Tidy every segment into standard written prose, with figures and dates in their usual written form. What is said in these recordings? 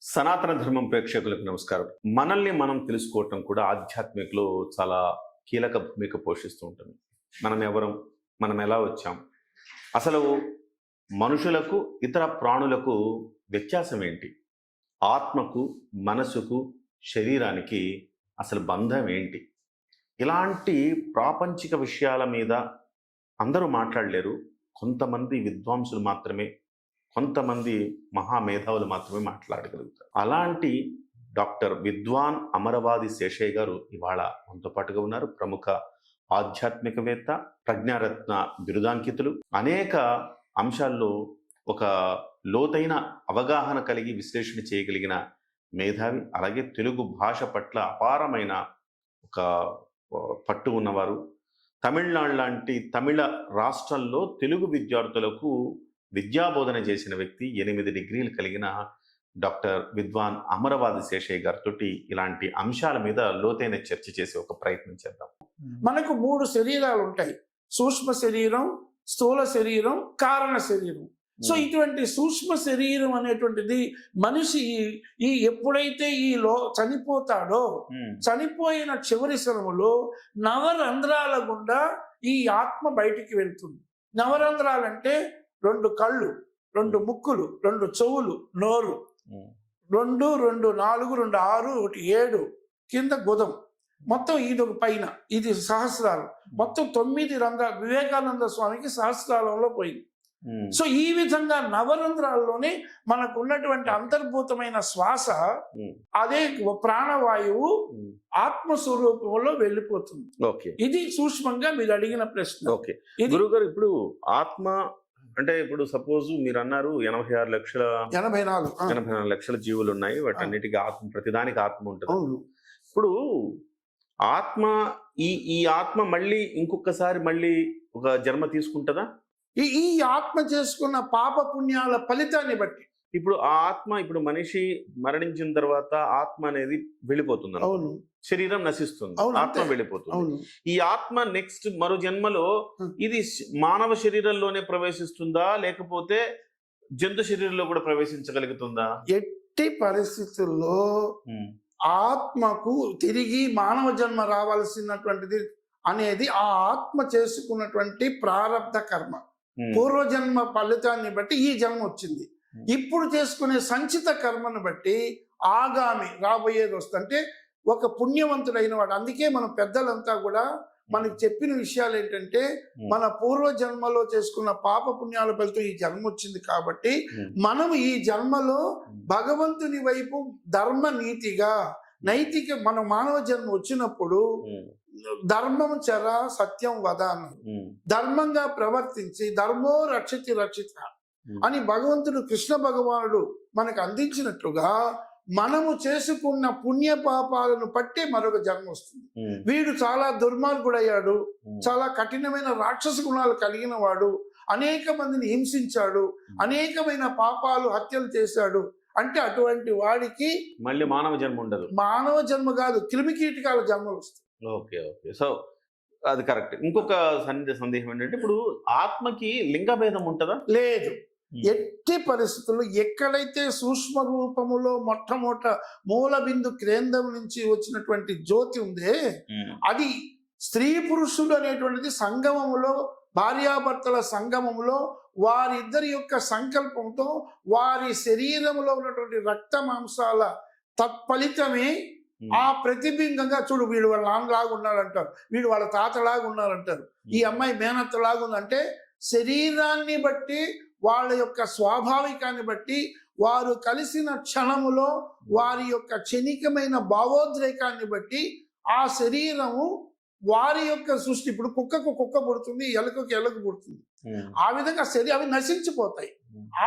సనాతన ధర్మం ప్రేక్షకులకు నమస్కారం. మనల్ని మనం తెలుసుకోవటం కూడా ఆధ్యాత్మికలో చాలా కీలక భూమిక పోషిస్తూ ఉంటుంది. మనం ఎవరం, మనం ఎలా వచ్చాం, అసలు మనుషులకు ఇతర ప్రాణులకు వ్యత్యాసం ఏంటి, ఆత్మకు మనసుకు శరీరానికి అసలు బంధం ఏంటి, ఇలాంటి ప్రాపంచిక విషయాల మీద అందరూ మాట్లాడలేరు. కొంతమంది విద్వాంసులు మాత్రమే, కొంతమంది మహామేధావులు మాత్రమే మాట్లాడగలుగుతారు. అలాంటి డాక్టర్ విద్వాన్ అమరవాది శేషయ్య గారు ఇవాళ మనతో పాటుగా ఉన్నారు. ప్రముఖ ఆధ్యాత్మికవేత్త, ప్రజ్ఞారత్న బిరుదాంకితులు, అనేక అంశాల్లో ఒక లోతైన అవగాహన కలిగి విశ్లేషణ చేయగలిగిన మేధావి, అలాగే తెలుగు భాష పట్ల అపారమైన ఒక పట్టు ఉన్నవారు. తమిళనాడు లాంటి తమిళ రాష్ట్రంలో తెలుగు విద్యార్థులకు విద్యాబోధన చేసిన వ్యక్తి, 8 డిగ్రీలు కలిగిన డాక్టర్ విద్వాన్ అమరవాది శేషయ్య గారితో ఇలాంటి అంశాల మీద లోతైన చర్చ చేసి ఒక ప్రయత్నం చేద్దాం. మనకు 3 శరీరాలు ఉంటాయి: సూక్ష్మ శరీరం, స్థూల శరీరం, కారణ శరీరం. సో ఇటువంటి సూక్ష్మ శరీరం అనేటువంటిది మనిషి ఎప్పుడైతే చనిపోతాడో, చనిపోయిన చివరి శ్రమలో నవరంధ్రాల గుండా ఈ ఆత్మ బయటికి వెళ్తుంది. నవరంధ్రాలంటే 2 కళ్ళు, 2 ముక్కులు, 2 చెవులు, నోరు, 2, 2, 4, 2, 6, 1, 7, కింద గుదం, మొత్తం ఇది ఒక పైన, ఇది సహస్రాలు, మొత్తం 9 రంధ్రాలు. వివేకానంద స్వామికి సహస్రాలంలో పోయింది. సో ఈ విధంగా నవరంధ్రాల్లోనే మనకు ఉన్నటువంటి అంతర్భూతమైన శ్వాస, అదే ప్రాణవాయువు ఆత్మస్వరూపంలో వెళ్ళిపోతుంది. ఇది సూక్ష్మంగా మీరు అడిగిన ప్రశ్న. గురుగారు, ఇప్పుడు ఆత్మ అంటే ఇప్పుడు సపోజ్ మీరు అన్నారు 84 లక్షల జీవులు ఉన్నాయి, వాటన్నిటికీ ఆత్మ, ప్రతిదానికి ఆత్మ ఉంటుంది. ఇప్పుడు ఆత్మ ఈ ఆత్మ మళ్ళీ ఇంకొకసారి మళ్ళీ ఒక జన్మ తీసుకుంటుందా? ఈ ఆత్మ చేసుకున్న పాప పుణ్యాల ఫలితాన్ని బట్టి. ఇప్పుడు ఆ ఆత్మ, ఇప్పుడు మనిషి మరణించిన తర్వాత ఆత్మ అనేది వెళ్ళిపోతుంది, అవును, శరీరం నశిస్తుంది, ఆత్మ వెళ్ళిపోతుంది. ఈ ఆత్మ నెక్స్ట్ మరో జన్మలో ఇది మానవ శరీరంలోనే ప్రవేశిస్తుందా, లేకపోతే జంతు శరీరంలో కూడా ప్రవేశించగలుగుతుందా? ఎట్టి పరిస్థితుల్లో ఆత్మకు తిరిగి మానవ జన్మ రావాల్సినటువంటిది అనేది ఆ ఆత్మ చేసుకున్నటువంటి ప్రారబ్ధ కర్మ, పూర్వజన్మ ఫలితాన్ని బట్టి ఈ జన్మ వచ్చింది. ఇప్పుడు చేసుకునే సంచిత కర్మను బట్టి ఆగామి రాబోయేది వస్తుంటే ఒక పుణ్యవంతుడైన వాడు. అందుకే మన పెద్దలంతా కూడా మనకి చెప్పిన విషయాలు ఏంటంటే, మన పూర్వజన్మలో చేసుకున్న పాప పుణ్యాల ఫలితం ఈ జన్మ వచ్చింది కాబట్టి మనం ఈ జన్మలో భగవంతుని వైపు ధర్మ నీతిగా నైతిక మన మానవ జన్మ వచ్చినప్పుడు ధర్మం చర సత్యం వద అన్నారు. ధర్మంగా ప్రవర్తించి ధర్మో రక్షితి రక్షిత అని భగవంతుడు కృష్ణ భగవానుడు మనకు అందించినట్లుగా మనము చేసుకున్న పుణ్య పాపాలను పట్టే మరొక జన్మ వస్తుంది. వీడు చాలా దుర్మార్గుడయ్యాడు, చాలా కఠినమైన రాక్షస గుణాలు కలిగిన వాడు, అనేక మందిని హింసించాడు, అనేకమైన పాపాలు హత్యలు చేశాడు అంటే అటువంటి వాడికి మళ్ళీ మానవ జన్మ ఉండదు. మానవ జన్మ కాదు, క్రిమికీటకాల జన్మలు వస్తాయి. ఓకే, సో అది కరెక్ట్. ఇంకొక సందేహం ఏంటంటే, ఇప్పుడు ఆత్మకి లింగభేదం ఉంటుందా? లేదు. ఎట్టి పరిస్థితుల్లో ఎక్కడైతే సూక్ష్మ రూపములో మొట్టమొదట మూల బిందు కేంద్రం నుంచి వచ్చినటువంటి జ్యోతి ఉందే, అది స్త్రీ పురుషుడు అనేటువంటిది సంగమములో, భార్యాభర్తల సంగమములో వారిద్దరి యొక్క సంకల్పంతో వారి శరీరంలో ఉన్నటువంటి రక్త మాంసాల తత్ఫలితమే ఆ ప్రతిబింబంగా, చూడు వీడు వాళ్ళ నాన్నలాగా ఉన్నారంటారు, వీడు వాళ్ళ తాతలాగా ఉన్నారంటారు, ఈ అమ్మాయి మేనత్తలాగా ఉందంటే శరీరాన్ని బట్టి, వాళ్ళ యొక్క స్వాభావికాన్ని బట్టి, వారు కలిసిన క్షణములో వారి యొక్క క్షణికమైన భావోద్రేకాన్ని బట్టి ఆ శరీరము వారి యొక్క సృష్టి. ఇప్పుడు కుక్కకు కుక్క పుడుతుంది, ఎలుకకు ఎలుక పుడుతుంది, ఆ విధంగా అవి నశించిపోతాయి.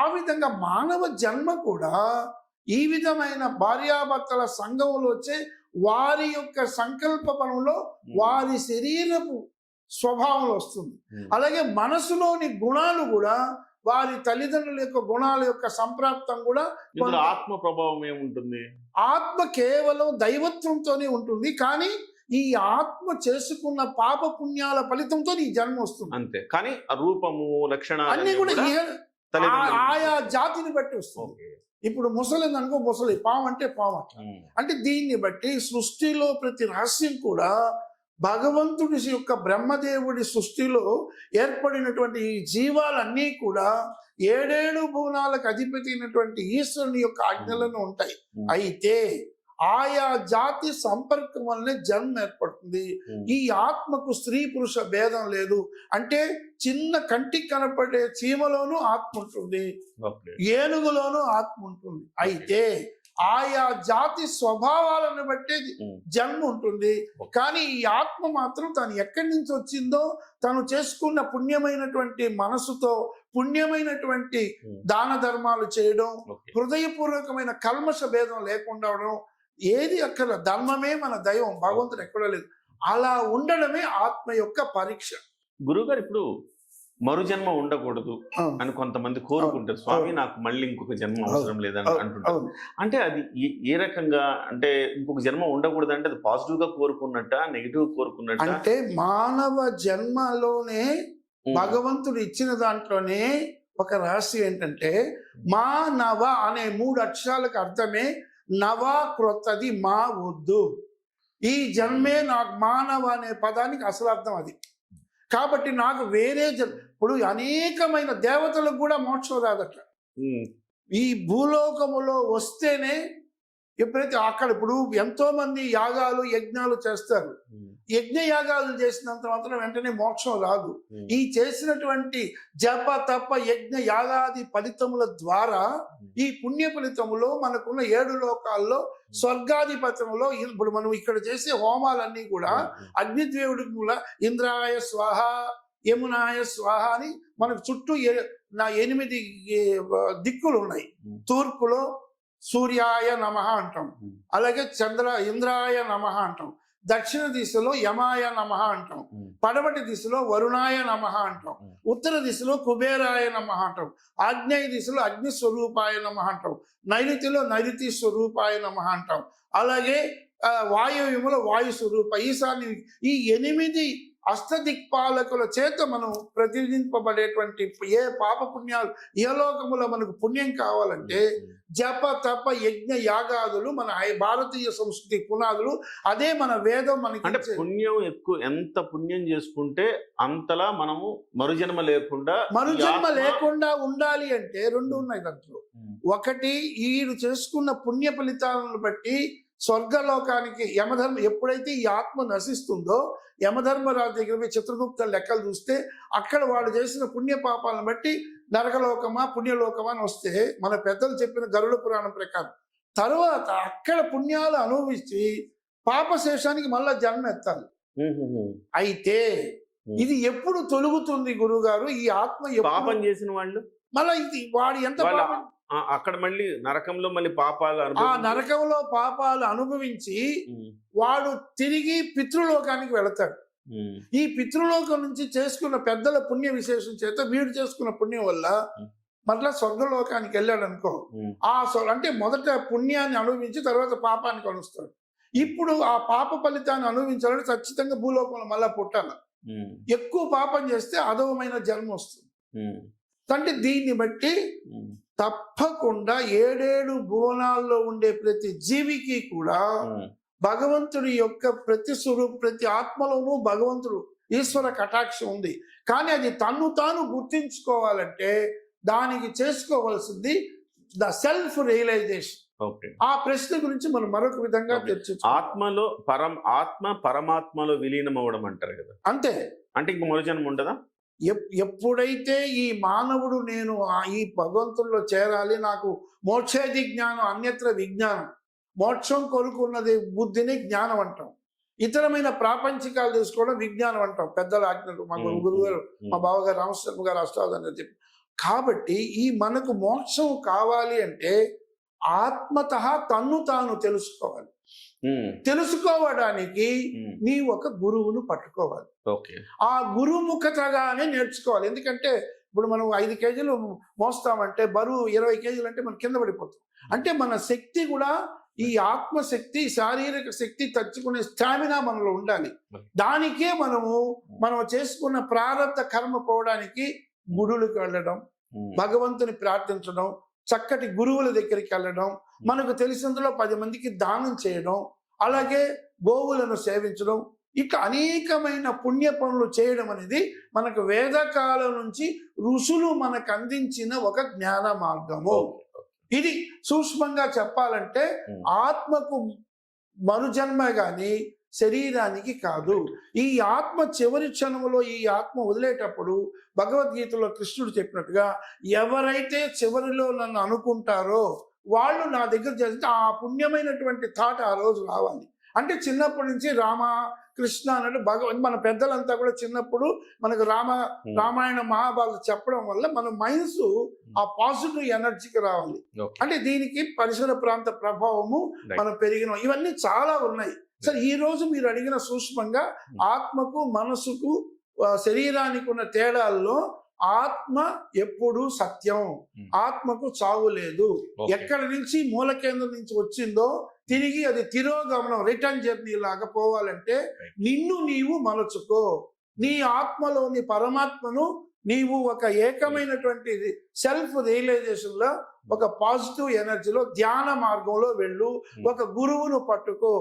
ఆ విధంగా మానవ జన్మ కూడా ఈ విధమైన భార్యాభర్తల సంఘంలో వచ్చే వారి యొక్క సంకల్ప పనులో వారి శరీరపు స్వభావంలో వస్తుంది. అలాగే మనసులోని గుణాలు కూడా వారి తల్లిదండ్రుల యొక్క గుణాల యొక్క సంప్రాప్తం కూడా. ఆత్మ ప్రభావం ఏముంటుంది? ఆత్మ కేవలం దైవత్వంతోనే ఉంటుంది, కానీ ఈ ఆత్మ చేసుకున్న పాప పుణ్యాల ఫలితంతో ఈ జన్మ వస్తుంది అంతే. కానీ రూపము, లక్షణాలు అన్ని కూడా ఆయా జాతిని బట్టి వస్తుంది. ఓకే. ఇప్పుడు ముసలి అనుకో, ముసలి, పాము అంటే పాము అట్లా. అంటే దీన్ని బట్టి సృష్టిలో ప్రతి రహస్యం కూడా భగవంతుడి యొక్క బ్రహ్మదేవుడి సృష్టిలో ఏర్పడినటువంటి ఈ జీవాలన్నీ కూడా 7 భువనాలకు అధిపతి అయినటువంటి ఈశ్వరుని యొక్క ఆజ్ఞలను ఉంటాయి. అయితే ఆయా జాతి సంపర్కం వల్లనే జన్మ ఏర్పడుతుంది. ఈ ఆత్మకు స్త్రీ పురుష భేదం లేదు. అంటే చిన్న కంటికి కనపడే చీమలోనూ ఆత్మ ఉంటుంది, ఏనుగులోనూ ఆత్మ ఉంటుంది. అయితే ఆయా జాతి స్వభావాలను బట్టే జన్మ ఉంటుంది. కానీ ఈ ఆత్మ మాత్రం తను ఎక్కడి నుంచి వచ్చిందో, తను చేసుకున్న పుణ్యమైనటువంటి మనసుతో పుణ్యమైనటువంటి దాన ధర్మాలు చేయడం, హృదయపూర్వకమైన కల్మష భేదం లేకుండా ఉండడం, ఏది అక్కడ ధర్మమే మన దైవం, భగవంతుడు ఎక్కడో లేదు, అలా ఉండడమే ఆత్మ యొక్క పరీక్ష. గురుగారు, ఇప్పుడు మరు జన్మ ఉండకూడదు అని కొంతమంది కోరుకుంటారు. స్వామి, నాకు మళ్ళీ ఇంకొక జన్మ అవసరం లేదని అంటుంటారు. అంటే అది ఏ రకంగా, అంటే ఇంకొక జన్మ ఉండకూడదు అంటే అది పాజిటివ్ గా కోరుకున్నట్ట, నెగిటివ్ కోరుకున్నట్ట? అంటే మానవ జన్మలోనే భగవంతుడు ఇచ్చిన దాంట్లోనే ఒక రహస్యం ఏంటంటే, మానవ అనే 3 అక్షరాలకు అర్థమే నవ, క్రొత్తది, మా వద్దు. ఈ జన్మే నాకు మానవ అనే పదానికి అసలు అర్థం అది. కాబట్టి నాకు వేరే ఇప్పుడు అనేకమైన దేవతలకు కూడా మోక్షం రాదట. ఈ భూలోకములో వస్తేనే ఎప్పుడైతే అక్కడ ఇప్పుడు ఎంతో మంది యాగాలు యజ్ఞాలు చేస్తారు. యజ్ఞ యాగాలు చేసినంత మాత్రం వెంటనే మోక్షం రాదు. ఈ చేసినటువంటి జప తప యజ్ఞ యాగాది ఫలితముల ద్వారా ఈ పుణ్య ఫలితములో మనకున్న 7 లోకాల్లో స్వర్గాధిపత్యములో ఇప్పుడు మనం ఇక్కడ చేసే హోమాలన్నీ కూడా అగ్నిదేవుడికి కూడా ఇంద్రాయ స్వాహ, యమునాయ స్వాహ అని మనకు చుట్టూ 8 దిక్కులు ఉన్నాయి. తూర్పులో సూర్యాయ నమః అంటాం, అలాగే ఇంద్రాయ నమః అంటాం, దక్షిణ దిశలో యమాయ నమః అంటాం, పడమటి దిశలో వరుణాయ నమః అంటాం, ఉత్తర దిశలో కుబేరాయ నమః అంటాం, ఆగ్నేయ దిశలో అగ్ని స్వరూపాయ నమః అంటాం, నైరుతిలో నైరుతి స్వరూపాయ నమః అంటాం, అలాగే వాయువ్యములో వాయు స్వరూప, ఈశాన్య, ఈ 8 అష్టదిక్పాలకుల చేత మనం ప్రతినిధింపబడేటువంటి ఏ పాప పుణ్యాలు ఇహలోకములో మనకు పుణ్యం కావాలంటే జప తప యజ్ఞ యాగాదులు మన భారతీయ సంస్కృతి పునాదులు. అదే మన వేదం మనకి. అంటే పుణ్యం ఎక్కువ, ఎంత పుణ్యం చేసుకుంటే అంతలా మనము మరుజన్మ లేకుండా ఉండాలి అంటే 2 ఉన్నాయి దాంట్లో. ఒకటి, వీరు చేసుకున్న పుణ్య ఫలితాలను బట్టి స్వర్గలోకానికి యమధర్మ, ఎప్పుడైతే ఈ ఆత్మ నశిస్తుందో యమధర్మరాజు దగ్గర పోయి చిత్రగుప్త లెక్కలు చూస్తే అక్కడ వాళ్ళు చేసిన పుణ్య పాపాలను బట్టి నరకలోకమా పుణ్యలోకమా అని వస్తే మన పెద్దలు చెప్పిన గరుడ పురాణం ప్రకారం తర్వాత అక్కడ పుణ్యాలు అనుభవించి పాపశేషానికి మళ్ళా జన్మ ఎత్తాలి. అయితే ఇది ఎప్పుడు తొలుగుతుంది గురుగారు? ఈ ఆత్మ పాపం చేసిన వాళ్ళు మళ్ళీ ఇది వాడు ఎంత అక్కడ మళ్ళీ నరకంలో మళ్ళీ పాపాలు నరకంలో పాపాలు అనుభవించి వాడు తిరిగి పితృలోకానికి వెళతాడు. ఈ పితృలోకం నుంచి చేసుకున్న పెద్దల పుణ్య విశేషం చేత వీడు చేసుకున్న పుణ్యం వల్ల మళ్ళా స్వర్గలోకానికి వెళ్ళాడు అనుకో. అంటే మొదట పుణ్యాన్ని అనుభవించి తర్వాత పాపానికి అనుస్తాడు. ఇప్పుడు ఆ పాప ఫలితాన్ని అనుభవించాలంటే ఖచ్చితంగా భూలోకంలో మళ్ళా పుట్టాల. ఎక్కువ పాపం చేస్తే అధమమైన జన్మ వస్తుంది. అంటే దీన్ని బట్టి తప్పకుండా 7 భువనాల్లో ఉండే ప్రతి జీవికి కూడా భగవంతుడి యొక్క ప్రతి ఆత్మలోనూ భగవంతుడు ఈశ్వర కటాక్షం ఉంది. కానీ అది తన్ను తాను గుర్తించుకోవాలంటే దానికి చేసుకోవాల్సింది ద సెల్ఫ్ రియలైజేషన్. ఆ ప్రశ్న గురించి మనం మరొక విధంగా చర్చించుకోవాలి. ఆత్మ పరమాత్మలో విలీనం అవ్వడం అంటారు కదా, అంతే. అంటే ఇంక మరుజన్మ ఉండదా? ఎప్పుడైతే ఈ మానవుడు నేను ఈ భగవంతుల్లో చేరాలి, నాకు మోక్షేది జ్ఞానం అన్యత్ర విజ్ఞానం, మోక్షం కొనుక్కున్నది బుద్ధిని జ్ఞానం అంటాం, ఇతరమైన ప్రాపంచికాలు తెలుసుకోవడం విజ్ఞానం అంటాం. పెద్దల ఆజ్ఞలు మా గురుగారు, మా బావగారు రామశర్మ గారు అష్టావధానం చెప్పి. కాబట్టి ఈ మనకు మోక్షం కావాలి అంటే ఆత్మతః తన్ను తాను తెలుసుకోవాలి. తెలుసుకోవడానికి నీ ఒక గురువును పట్టుకోవాలి. ఆ గురుముఖతగానే నేర్చుకోవాలి. ఎందుకంటే ఇప్పుడు మనం 5 కేజీలు మోస్తామంటే బరువు 20 కేజీలు అంటే మనం కింద పడిపోతాం. అంటే మన శక్తి కూడా ఈ ఆత్మశక్తి, శారీరక శక్తి తచ్చుకునే స్టామినా మనలో ఉండాలి. దానికే మనం చేసుకున్న ప్రారంభ కర్మ పోవడానికి గుడులకు వెళ్ళడం, భగవంతుని ప్రార్థించడం, చక్కటి గురువుల దగ్గరికి వెళ్ళడం, మనకు తెలిసినందులో 10 మందికి దానం చేయడం, అలాగే గోవులను సేవించడం, ఇట్లా అనేకమైన పుణ్య పనులు చేయడం అనేది మనకు వేదకాలం నుంచి ఋషులు మనకు అందించిన ఒక జ్ఞాన మార్గము. ఇది సూక్ష్మంగా చెప్పాలంటే ఆత్మకు మరుజన్మ గాని శరీరానికి కాదు. ఈ ఆత్మ చివరి క్షణంలో ఈ ఆత్మ వదిలేటప్పుడు భగవద్గీతలో కృష్ణుడు చెప్పినట్టుగా ఎవరైతే చివరిలో నన్ను అనుకుంటారో వాళ్ళు నా దగ్గర చేస్తే ఆ పుణ్యమైనటువంటి థాట్ ఆ రోజు రావాలి. అంటే చిన్నప్పటి నుంచి రామ కృష్ణ అన్నట్టు మన పెద్దలంతా కూడా చిన్నప్పుడు మనకు రామాయణ మహాభారత చెప్పడం వల్ల మన మైండ్స్ ఆ పాజిటివ్ ఎనర్జీకి రావాలి. అంటే దీనికి పరిసర ప్రాంత ప్రభావము మనం పెరిగిన ఇవన్నీ చాలా ఉన్నాయి. సరే, ఈ రోజు మీరు అడిగిన సూక్ష్మంగా ఆత్మకు మనసుకు శరీరానికి ఉన్న తేడాల్లో ఆత్మ ఎప్పుడు సత్యం, ఆత్మకు చావు లేదు. ఎక్కడి నుంచి మూల కేంద్రం నుంచి వచ్చిందో తిరిగి అది తిరోగమనం, రిటర్న్ జర్నీ లాగా పోవాలంటే నిన్ను నీవు మలచుకో. నీ ఆత్మలోని పరమాత్మను నీవు ఒక ఏకమైనటువంటి సెల్ఫ్ రియలైజేషన్ లో ఒక పాజిటివ్ ఎనర్జీలో ధ్యాన మార్గంలో వెళ్ళు. ఒక గురువును పట్టుకో.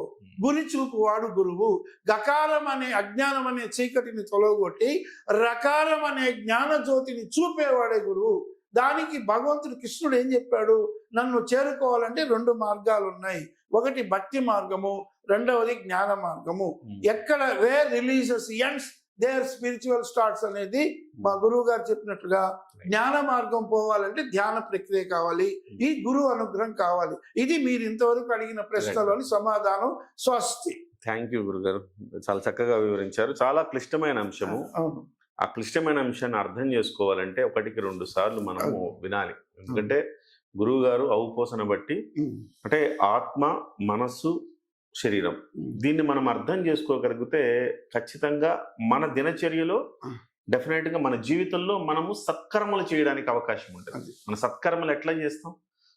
గురి చూపువాడు గురువు. గకారం అనే అజ్ఞానం అనే చీకటిని తొలగొట్టి రకారం అనే జ్ఞాన జ్యోతిని చూపేవాడే గురువు. దానికి భగవంతుడు కృష్ణుడు ఏం చెప్పాడు? నన్ను చేరుకోవాలంటే 2 మార్గాలు ఉన్నాయి. ఒకటి భక్తి మార్గము, రెండవది జ్ఞాన మార్గము. ఎక్కడ where religious ends there spiritual starts అనేది మా గురువు గారు చెప్పినట్టుగా జ్ఞాన మార్గం పోవాలంటే ధ్యాన ప్రక్రియ కావాలి, ఈ గురువు అనుగ్రహం కావాలి. ఇది మీరు ఇంతవరకు అడిగిన ప్రశ్నలోని సమాధానం. స్వస్తి. థ్యాంక్ యూ గురుగారు, చాలా చక్కగా వివరించారు. చాలా క్లిష్టమైన అంశము. ఆ క్లిష్టమైన అంశాన్ని అర్థం చేసుకోవాలంటే 1కి 2 సార్లు మనము వినాలి. ఎందుకంటే గురువు గారు ఔపోసన బట్టి అంటే ఆత్మ, మనస్సు, శరీరం, దీన్ని మనం అర్థం చేసుకోగలిగితే ఖచ్చితంగా మన దినచర్యలో డెఫినెట్ గా మన జీవితంలో మనము సత్కర్మలు చేయడానికి అవకాశం ఉంటుంది. మన సత్కర్మలు ఎట్లా చేస్తాం?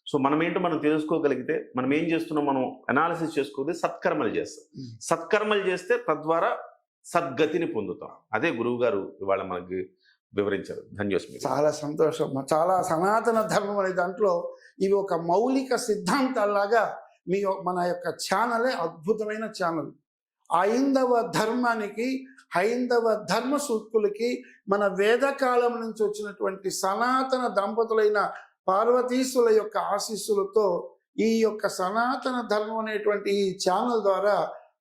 సో మనం ఏంటో మనం తెలుసుకోగలిగితే మనం ఏం చేస్తున్నాం, మనం అనాలిసిస్ చేసుకోతే సత్కర్మలు చేస్తాం. సత్కర్మలు చేస్తే తద్వారా సద్గతిని పొందుతాం. అదే గురువు గారు ఇవాళ మనకి వివరించారు. ధన్యవాదాలు. చాలా సంతోషం. చాలా సనాతన ధర్మం అనే దాంట్లో ఇవి ఒక మౌలిక సిద్ధాంతాల్లాగా మన యొక్క ఛానలే అద్భుతమైన ఛానల్. హైందవ ధర్మానికి, హైందవ ధర్మ సూక్తులకి మన వేదకాలం నుంచి వచ్చినటువంటి సనాతన దంపతులైన పార్వతీశుల యొక్క ఆశీస్సులతో ఈ యొక్క సనాతన ధర్మం అనేటువంటి ఈ ఛానల్ ద్వారా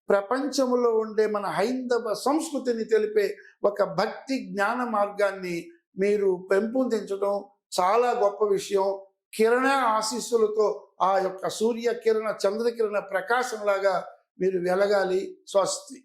ప్రపంచంలో ఉండే మన హైందవ సంస్కృతిని తెలిపే ఒక భక్తి జ్ఞాన మార్గాన్ని మీరు పెంపొందించడం చాలా గొప్ప విషయం. కిరణ ఆశీస్సులతో ఆ యొక్క సూర్య కిరణ, చంద్రకిరణ ప్రకాశంలాగా మీరు వెలగాలి. స్వస్తి.